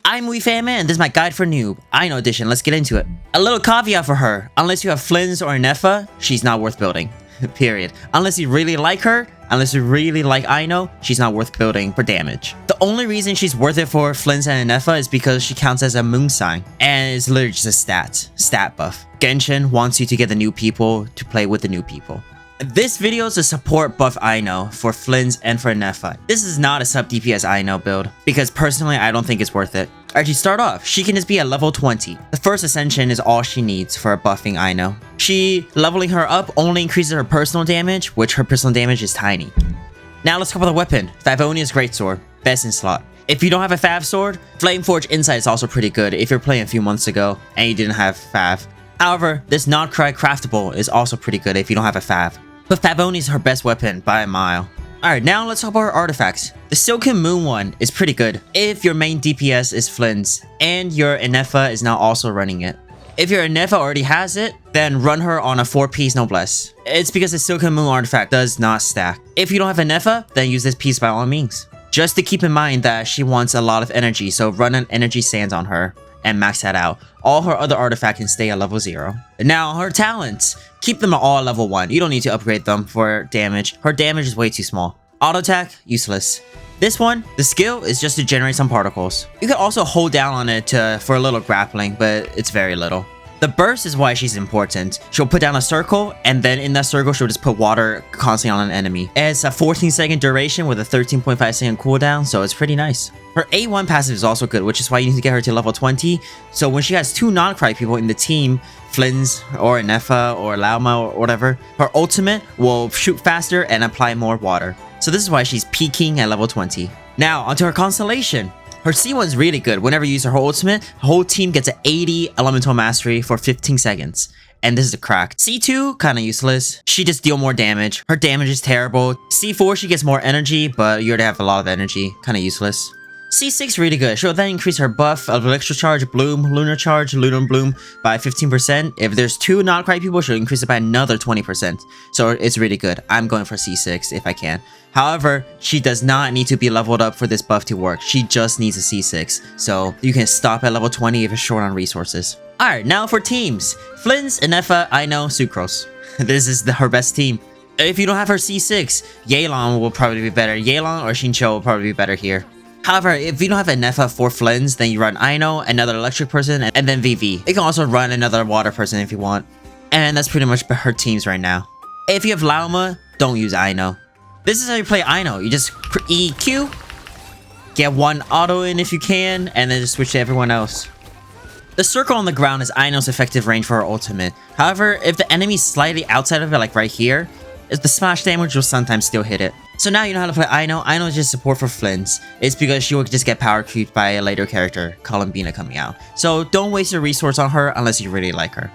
I'm Wee Fan Man, and this is my guide for Noob, Aino edition. Let's get into it. A little caveat for her: unless you have Flins or Nefa, she's not worth building. Period. Unless you really like her, unless you really like Aino, she's not worth building for damage. The only reason she's worth it for Flins and Nefa is because she counts as a moon sign, and it's literally just a stat buff. Genshin wants you to get the new people to play with the new people. This video is a support buff Aino for Flins and for Nefa. This is not a sub DPS Aino build, because personally I don't think it's worth it. Alright, to start off, she can just be at level 20. The first ascension is all she needs for buffing Aino. Leveling her up only increases her personal damage, which her personal damage is tiny. Now let's talk about the weapon. Favonia's Greatsword, best in slot. If you don't have a Fav sword, Flameforge Insight is also pretty good if you're playing a few months ago and you didn't have Fav. However, this not-correct craftable is also pretty good if you don't have a Fav. But Favoni is her best weapon by a mile. Alright, now let's talk about her artifacts. The Silken Moon one is pretty good if your main DPS is Flins and your Nefa is now also running it. If your Nefa already has it, then run her on a 4-piece noblesse. It's because the Silken Moon artifact does not stack. If you don't have a Nefa, then use this piece by all means. Just to keep in mind that she wants a lot of energy, so run an energy sands on her and max that out. All her other artifacts can stay at level 0. Now, her talents, keep them all at level 1. You don't need to upgrade them for damage. Her damage is way too small. Auto attack, useless. This one, the skill is just to generate some particles. You can also hold down on it for a little grappling, but it's very little. The burst is why she's important. She'll put down a circle, and then in that circle, she'll just put water constantly on an enemy. It's a 14-second duration with a 13.5-second cooldown, so it's pretty nice. Her A1 passive is also good, which is why you need to get her to level 20. So when she has 2 non-cry people in the team, Flins or Nefa or Lauma or whatever, her ultimate will shoot faster and apply more water. So this is why she's peaking at level 20. Now, onto her Constellation. Her C1 is really good. Whenever you use her ultimate, her whole team gets an 80 elemental mastery for 15 seconds. And this is a crack. C2, kind of useless. She just deal more damage. Her damage is terrible. C4, she gets more energy, but you already have a lot of energy. Kind of useless. C6 really good. She'll then increase her buff of Electro Charge, Bloom, Lunar Charge, Lunar Bloom by 15%. If there's 2 non-cry people, she'll increase it by another 20%. So it's really good. I'm going for C6 if I can. However, she does not need to be leveled up for this buff to work. She just needs a C6. So you can stop at level 20 if you're short on resources. Alright, now for teams. Flins, Nefa, Aino, Sucrose. This is her best team. If you don't have her C6, Yelan will probably be better. Yelan or Shincho will probably be better here. However, if you don't have a Nefa for Flins, then you run Aino, another electric person, and then VV. You can also run another water person if you want. And that's pretty much her teams right now. If you have Lauma, don't use Aino. This is how you play Aino. You just EQ, get 1 auto in if you can, and then just switch to everyone else. The circle on the ground is Aino's effective range for her ultimate. However, if the enemy's slightly outside of it, like right here, the smash damage will sometimes still hit it. So now you know how to play Aino. Aino is just support for Flins. It's because she will just get power creeped by a later character, Columbina, coming out. So don't waste your resource on her unless you really like her.